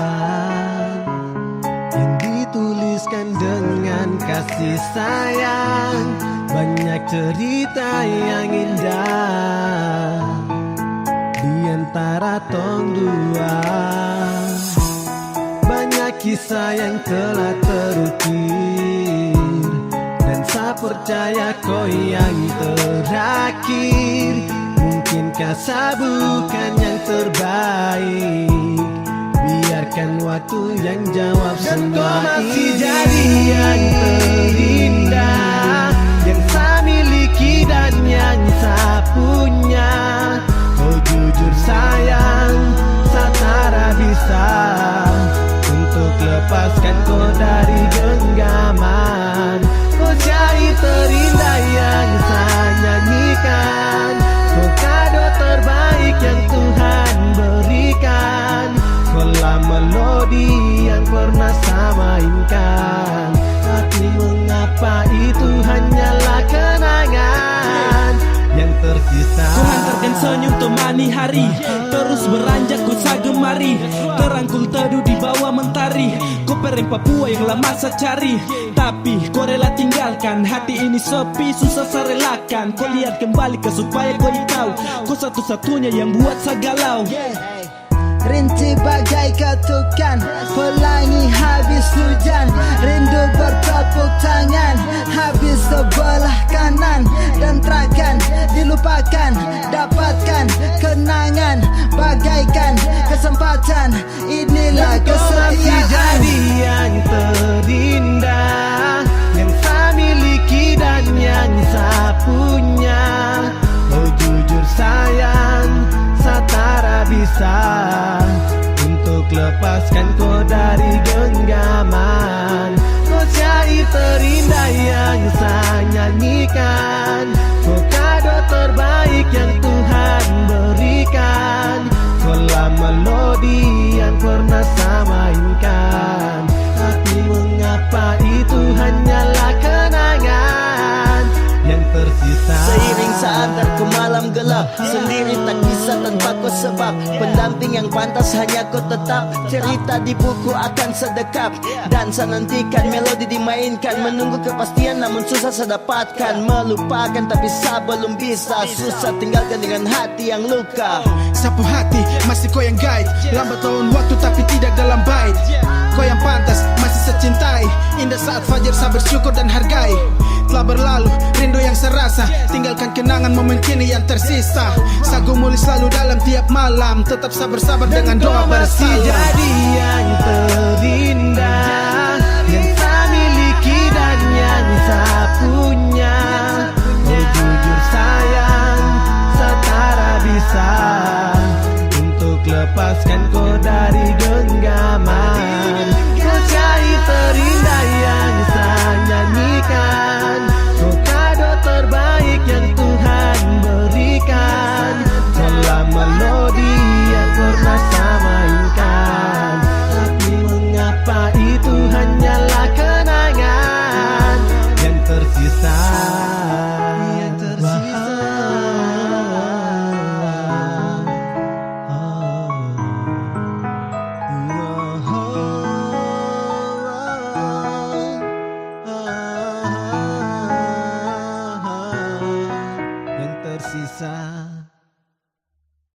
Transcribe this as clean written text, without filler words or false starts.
ungkapan yang dituliskan dengan kasih sayang. Banyak cerita yang indah di antara tong dua. Banyak kisah yang telah terukir, dan saya percaya kau yang terakhir. Mungkinkah saya bukan yang terbaik? Biarkan waktu yang jawab semua. Kau masih jadi yang terindah, yang saya miliki dan yang saya punya. Oh jujur sayang, saya tak bisa untuk lepaskan kau dari genggaman. Kau jadi terindah yang saya nyanyikan, kau kado terbaik yang Tuhan berikan. Kaulah melodi yang pernah saya mainkan. Tapi mengapa itu hanyalah kenangan yang tersisa. Ku hantarkan senyum temani hari, terus beranjak ku sagemari. Terangkul teduh di bawah mentari, ku pereng Papua yang lama saya cari. Tapi kau rela tinggalkan, hati ini sepi susah saya relakan. Kau lihat kembali ke supaya kau tahu, kau satu-satunya yang buat saya galau. Rintik bagai ketukan, pelangi habis hujan. Rindu bertepuk tangan, habis sebelah kanan. Dan takkan dilupakan, dapatkan kenangan bagaikan kesempatan. Inilah kesetiaan. Jadi yang terindah, yang saya miliki dan yang saya punya. Oh jujur sayang, saya tak bisa untuk lepaskan kau dari genggaman. Kau jadi terindah yang saya nyanyikan, kau kado terbaik yang Tuhan berikan. Kaulah melodi yang pernah saya mainkan. Tapi mengapa itu hanyalah kenangan yang tersisa. Seiring seantar ke malam gelap, sendiri tak bisa tanpa kau sebab. Pendamping yang pantas hanya kau tetap. Cerita di buku akan sedekap, dan saya nantikan melodi dimainkan. Menunggu kepastian namun susah saya dapatkan. Melupakan tapi saya belum bisa. Susah tinggalkan dengan hati yang luka. Sapu hati, masih kau yang guide. Lambat laun waktu tapi tidak dalam bait. Kau yang pantas, masih saya cintai. Indah saat fajar saya bersyukur dan hargai. Telah berlalu, rindu yang serasa. Tinggalkan kenangan momen kini yang tersisa. Saya gumuli selalu dalam tiap malam. Tetap sabar-sabar dengan doa bersama. Jadi yang terindah, yang saya miliki dan yang saya punya. Oh jujur sayang, saya tak bisa untuk lepaskan